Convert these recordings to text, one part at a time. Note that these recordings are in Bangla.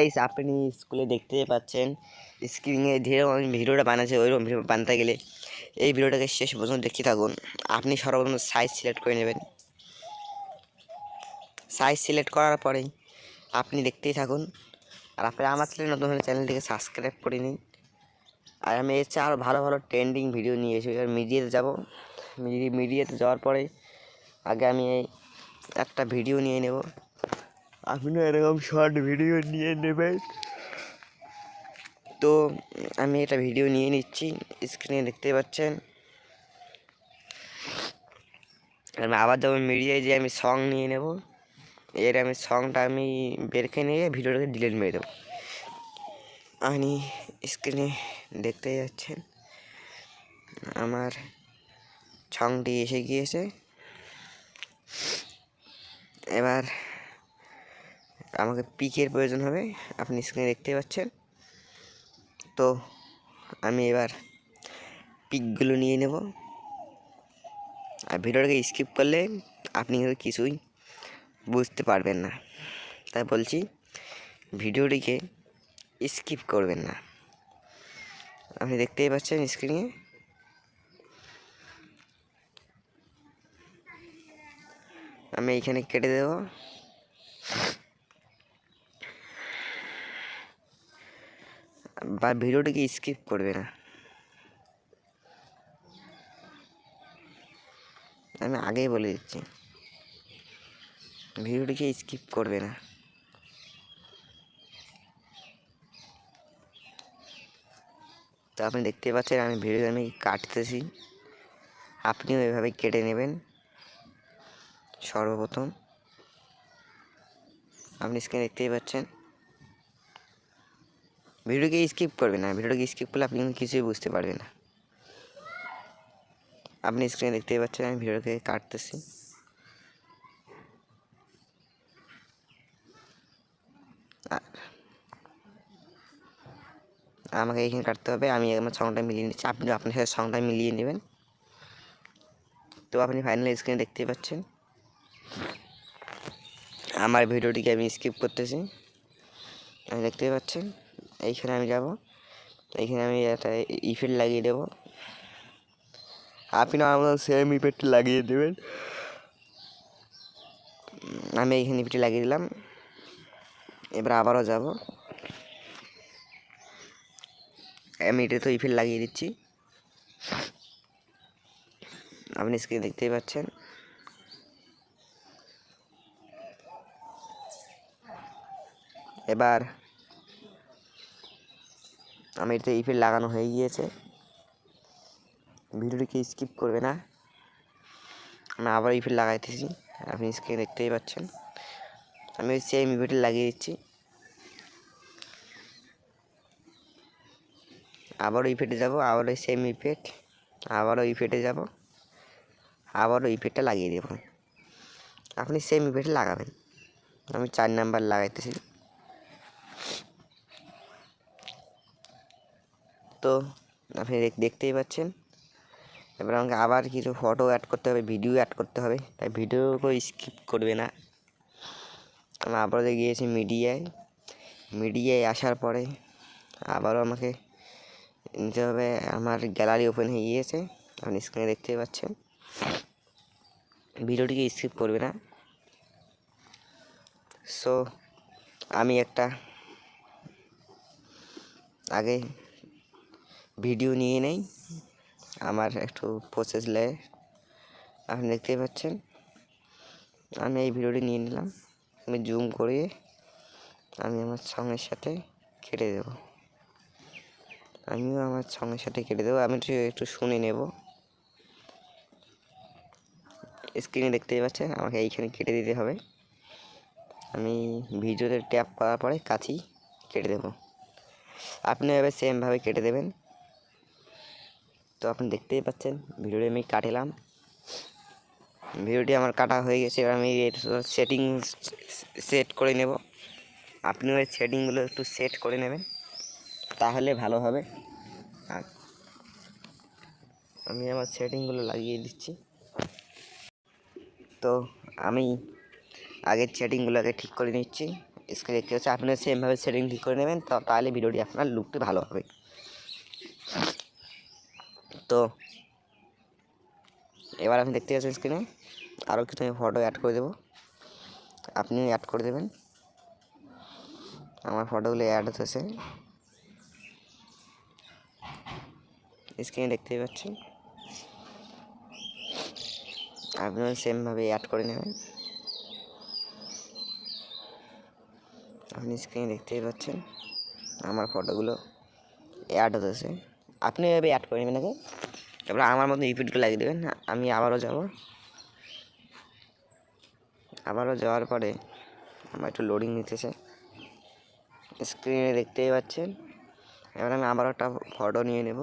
গাইস আপনি স্কুলে দেখতে পাচ্ছেন স্ক্রিনে যেরকম আমি ভিডিওটা বানাচ্ছি ওইরকম ভিডিও বানাতে গেলে এই ভিডিওটাকে শেষ পর্যন্ত দেখতে থাকুন। আপনি সর্বপ্রথম সাইজ সিলেক্ট করে নেবেন। সাইজ সিলেক্ট করার পরেই আপনি দেখতেই থাকুন। আর আপনি আমার চ্যানেল নতুন হলে চ্যানেলটিকে সাবস্ক্রাইব করে নিন। আর আমি এর চেয়ে আরও ভালো ভালো ট্রেন্ডিং ভিডিও নিয়ে এসে এবার মিডিয়াতে যাব। মিডিয়াতে যাওয়ার পরে আগে আমি এই একটা ভিডিও নিয়ে নেব। আপনিও এরকম শর্ট ভিডিও নিয়ে নেবেন। তো আমি একটা ভিডিও নিয়ে নিচ্ছি, স্ক্রিনে দেখতে পাচ্ছেন। আমি আবার যখন মিডিয়ায় যে আমি সং নিয়ে নেব, এর আমি সংটা আমি বের করে নিয়ে ভিডিওটাকে ডিলিট মেরে দেবো। আপনি স্ক্রিনে দেখতে যাচ্ছেন আমার সংটি এসে গিয়েছে। এবার আমাকে পিকের প্রয়োজন হবে, আপনি স্ক্রিনে দেখতে পাচ্ছেন। তো আমি এবার পিকগুলো নিয়ে নেব। আর ভিডিওটাকে স্কিপ করলে আপনি কিছুই বুঝতে পারবেন না, তাই বলছি ভিডিওটিকে স্কিপ করবেন না। আপনি দেখতেই পাচ্ছেন স্ক্রিনে আমি এইখানে কেটে দেব। বা ভিডিওটিকে স্কিপ করবে না, আমি আগেই বলে দিচ্ছি ভিডিওটিকে স্কিপ করবে না। তো আপনি দেখতে পাচ্ছেন আমি ভিডিও আমি কাটতেছি, আপনিও এভাবে কেটে নেবেন। সর্বপ্রথম আপনি স্ক্রিনে দেখতেই পাচ্ছেন ভিডিওকে স্কিপ করবে না। ভিডিওকে স্কিপ করলে আপনি কিছুই বুঝতে পারবেন না। আপনি স্ক্রিনে দেখতেই পাচ্ছেন আমি ভিডিওকে কাটতেছি। আমাকে এইখানে কাটতে হবে, আমি আমার সংটা মিলিয়ে নিচ্ছি, আপনি আপনার সাথে সংটা মিলিয়ে নেবেন। তো আপনি ফাইনালি স্ক্রিনে দেখতেই পাচ্ছেন আমার ভিডিওটিকে আমি স্কিপ করতেছি। আমি দেখতেই পাচ্ছেন এইখানে আমি যাব, এইখানে আমি একটা ইফেক্ট লাগিয়ে দেবো। আপনি আমার সেম ইফেক্ট লাগিয়ে দেবেন। আমি এইখানে ইফেক্ট লাগিয়ে দিলাম। এবার আবারও যাব, আমি এটা তো ইফেক্ট লাগিয়ে দিচ্ছি। আপনি স্ক্রিনে দেখতেই পাচ্ছেন এবার আমি এতে ইফেক্ট লাগানো হয়ে গিয়েছে। ভিডিওটিকে স্কিপ করবে না, আমি আবার ইফেক্ট লাগাইতেছি। আপনি স্ক্রিনে দেখতেই পাচ্ছেন আমি ওই সেম ইফেক্ট লাগিয়ে দিচ্ছি। আবারও ইফেক্টে যাব, আবারও সেম ইফেক্ট, আবারও ইফেক্টে যাব, আবারও ইফেক্টটা লাগিয়ে দেব। আপনি সেম ইফেক্ট লাগাবেন। আমি 4 নাম্বার লাগাইতেছি। তো আপনি দেখতেই পাচ্ছেন এবার আমাকে আবার কিছু ফটো অ্যাড করতে হবে, ভিডিও অ্যাড করতে হবে, তাই ভিডিওকে স্কিপ করবে না। আমি আবারও গিয়েছি মিডিয়ায় আসার পরে আবারও আমাকে নিতে হবে। আমার গ্যালারি ওপেন হয়ে গিয়েছে, আপনি স্ক্রিনে দেখতে পাচ্ছেন। ভিডিওটিকে স্কিপ করবে না। সো আমি একটা আগে ভিডিও নিয়ে নেই, আমার একটু প্রসেস লাগে। আপনি দেখতেই পাচ্ছেন আমি এই ভিডিওটি নিয়ে নিলাম। আমি জুম করে আমি আমার সঙ্গের সাথে কেটে দেব। আমিও আমার সঙ্গের সাথে কেটে দেবো। আমি একটু শুনে নেব। স্ক্রিনে দেখতেই পাচ্ছেন আমাকে এইখানে কেটে দিতে হবে। আমি ভিডিওতে ট্যাপ করার পরে কাছি কেটে দেব। আপনি এভাবে সেমভাবে কেটে দেবেন। তো আপনি দেখতেই পাচ্ছেন ভিডিওটি আমি কাটলাম, ভিডিওটি আমার কাটা হয়ে গেছে। এবার আমি সেটিং সেট করে নেব। আপনিও এই সেটিংগুলো একটু সেট করে নেবেন, তাহলে ভালো হবে। আমি আমার সেটিংগুলো লাগিয়ে দিচ্ছি। তো আমি আগের সেটিংগুলোকে ঠিক করে নিচ্ছি। স্ক্রিনে দেখতে পাচ্ছেন। আপনি সেমভাবে সেটিং ঠিক করে নেবেন, তাহলে ভিডিওটি আপনার লুকটি ভালো হবে। তো এবার আপনি দেখতে পাচ্ছেন স্ক্রিনে আরও কিছু আমি ফটো অ্যাড করে দেবো, আপনিও অ্যাড করে দেবেন। আমার ফটোগুলো অ্যাড হতেছে, স্ক্রিনে দেখতেই পাচ্ছেন। আপনিও সেমভাবে অ্যাড করে নেবেন। আপনি স্ক্রিনে দেখতেই পাচ্ছেন আমার ফটোগুলো অ্যাড হতেছে, আপনি এভাবে অ্যাড করে নেবেন আগে। এবার আমার মতো ইফেক্টগুলো লাগিয়ে দেবেন। আমি আবারও যাব, আবারও যাওয়ার পরে আমার একটু লোডিং নিতেছে, স্ক্রিনে দেখতেই পাচ্ছেন। এবার আমি আবারও একটা ফটো নিয়ে নেব,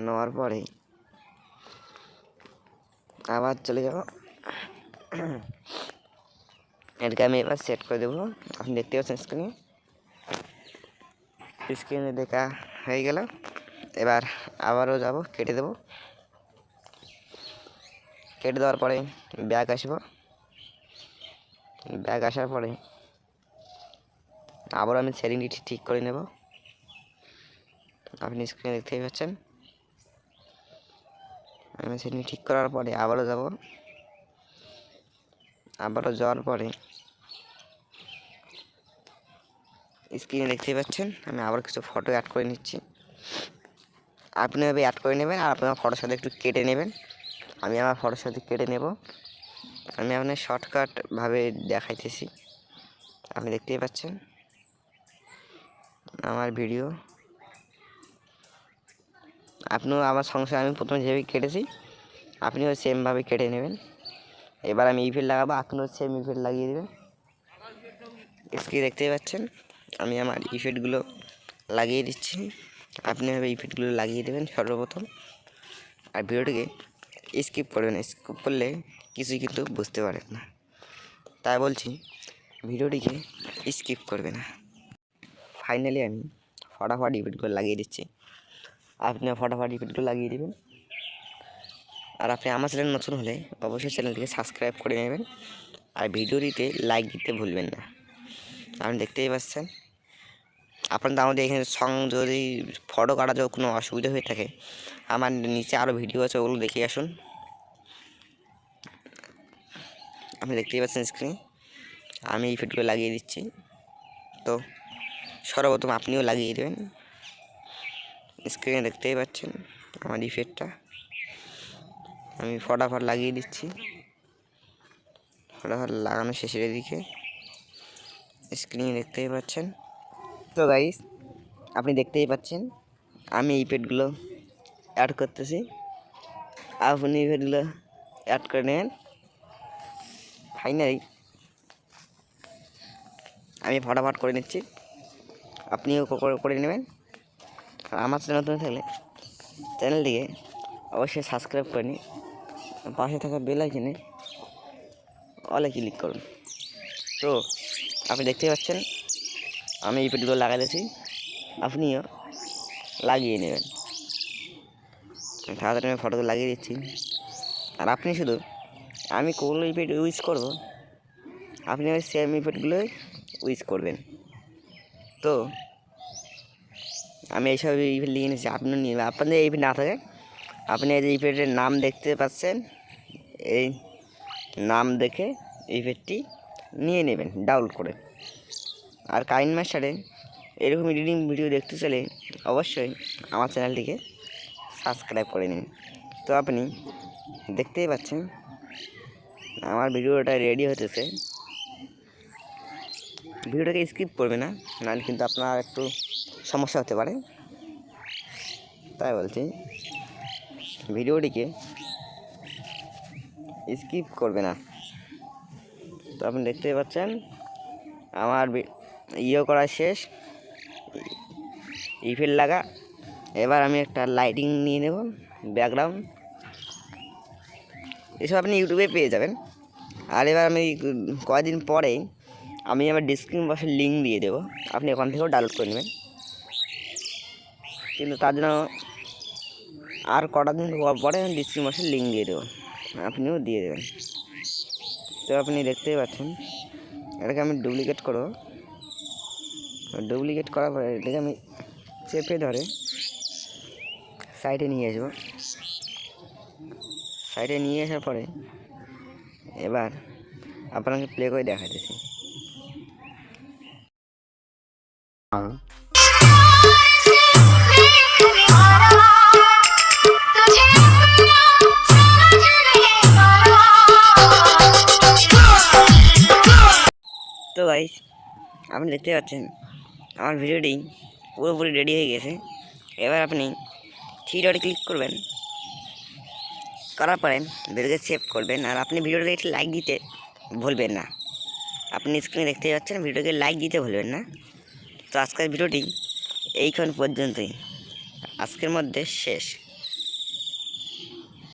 নেওয়ার পরে আবার চলে যাব, এটাকে আমি এবার সেট করে দেবো। আপনি দেখতে পাচ্ছেন স্ক্রিনে দেখা হয়ে গেল। এবার আবারও যাব, কেটে দেব, কেটে দেওয়ার পরে ব্যাক আসবো, ব্যাক আসার পরে আবারও আমি সেটিংটি ঠিক করে নেব। আপনি স্ক্রিনে দেখতেই পাচ্ছেন। আমি সেটিং ঠিক করার পরে আবারও যাব, আবারও যাওয়ার পরে স্ক্রিনে দেখতেই পাচ্ছেন আমি আবার কিছু ফটো অ্যাড করে নিচ্ছি। আপনি এভাবে অ্যাড করে নেবেন আর আপনার ফটোর সাথে একটু কেটে নেবেন। আমি আমার ফটোর সাথে কেটে নেব। আমি আপনার শর্টকাটভাবে দেখাইতেছি, আপনি দেখতেই পাচ্ছেন আমার ভিডিও। আপনিও আমার সঙ্গে আমি প্রথমে যেভাবে কেটেছি আপনিও সেমভাবে কেটে নেবেন। এবার আমি ইফেক্ট লাগাবো, আপনিও সেম ইফেক্ট লাগিয়ে দেবেন। স্ক্রিনে দেখতেই পাচ্ছেন আমি আমার ইফেক্টগুলো লাগিয়ে দিচ্ছি। আপনি এভাবে ইফেক্টগুলো লাগিয়ে দেবেন সর্বপ্রথম। আর ভিডিওটিকে স্কিপ করবেন, স্কিপ করলে কিছুই কিন্তু বুঝতে পারেন না, তাই বলছি ভিডিওটিকে স্কিপ করবে না। ফাইনালি আমি ফটাফট ইফেক্টগুলো লাগিয়ে দিচ্ছি, আপনিও ফটাফট ইফেক্টগুলো লাগিয়ে দেবেন। আর আপনি আমার চ্যানেল নতুন হলে অবশ্যই চ্যানেলটিকে সাবস্ক্রাইব করে নেবেন আর ভিডিওটিতে লাইক দিতে ভুলবেন না। আপনি দেখতেই পাচ্ছেন আপনাদের আমাদের এখানে যদি ফটো কাটা যদি কোনো অসুবিধা হয়ে থাকে আমার নিচে আরও ভিডিও আছে, ওগুলো দেখে আসুন। আপনি দেখতেই পাচ্ছেন স্ক্রিনে আমি ইফেক্টগুলো লাগিয়ে দিচ্ছি। তো সর্বপ্রথম আপনিও লাগিয়ে দেবেন। স্ক্রিনে দেখতেই পাচ্ছেন আমার ইফেক্টটা আমি ফটাফট লাগিয়ে দিচ্ছি। ফটাফট লাগানো শেষের দিকে স্ক্রিনে দেখতেই পাচ্ছেন। তো গাইস আপনি দেখতেই পাচ্ছেন আমি ইফেক্টগুলো অ্যাড করতেছি, আপনি ইফেক্টগুলো অ্যাড করে নেন। ফাইনালি আমি ফটাফট করে নিচ্ছি, আপনিও করে নেবেন। আর আমার চ্যানেল নতুন থাকলে চ্যানেলটিকে অবশ্যই সাবস্ক্রাইব করে নিন, পাশে থাকা বেল আইকনে অলে ক্লিক করুন। তো আপনি দেখতে পাচ্ছেন আমি ইফেক্টগুলো লাগাইতেছি, আপনিও লাগিয়ে নেবেন। তাড়াতাড়ি আমি ফটোগুলো লাগিয়ে দিচ্ছি। আর আপনি শুধু আমি কোন ইফেক্ট ইউজ করব আপনি ওই সেম ইফেক্টগুলো ইউজ করবেন। তো আমি এইসব ইফেক্ট লিখে নিচ্ছি, আপনি আপনাদের এই ইফেক্ট না থাকে আপনি এই যে ইফেক্টের নাম দেখতে পাচ্ছেন, এই নাম দেখে ইফেক্টটি নিয়ে নেবেন ডাউনলোড করে। আর কাইন মাস্টারে এরকম এডিটিং ভিডিও দেখতে চাইলে অবশ্যই আমার চ্যানেলটিকে সাবস্ক্রাইব করে নিন। তো আপনি দেখতেই পাচ্ছেন আমার ভিডিওটা রেডি হতেছে, ভিডিওটাকে স্কিপ করবে না, নাহলে কিন্তু আপনার একটু সমস্যা হতে পারে, তাই বলছি ভিডিওটিকে স্কিপ করবে না। তো আপনি দেখতেই পাচ্ছেন আমার করা শেষ, ইফেক্ট লাগা। এবার আমি একটা লাইটিং নিয়ে নেব, ব্যাকগ্রাউন্ড, এসব আপনি ইউটিউবে পেয়ে যাবেন। আর এবার আমি কয়েকদিন পরে আমি আমার ডিসক্রিপশন বক্সের লিঙ্ক দিয়ে দেবো, আপনি ওখান থেকেও ডাউনলোড করে নেবেন। কিন্তু তার জন্য আর কটা দিন পরে আমি ডিসক্রিপশন বক্সের লিঙ্ক দিয়ে দেবো, আপনিও দিয়ে দেবেন। তো আপনি দেখতেই পাচ্ছেন এটাকে আমি ডুপ্লিকেট করবো। ডুপ্লিকেট করার পরে এটাকে আমি চেপে ধরে সাইডে নিয়ে আসবো। সাইডে নিয়ে আসার পরে এবার আপনাকে প্লে করে দেখাতেছি। তো গাইস, আপনি দেখতে পাচ্ছেন আমার ভিডিওটি পুরোপুরি রেডি হয়ে গেছে। এবার আপনি 3 ডটে ক্লিক করবেন, করার পরে ভিডিওকে সেভ করবেন। আর আপনি ভিডিওটাকে একটি লাইক দিতে ভুলবেন না। আপনি স্ক্রিনে দেখতে পাচ্ছেন, ভিডিওকে লাইক দিতে ভুলবেন না। তো আজকের ভিডিওটি এইখান পর্যন্তই, আজকের মধ্যে শেষ।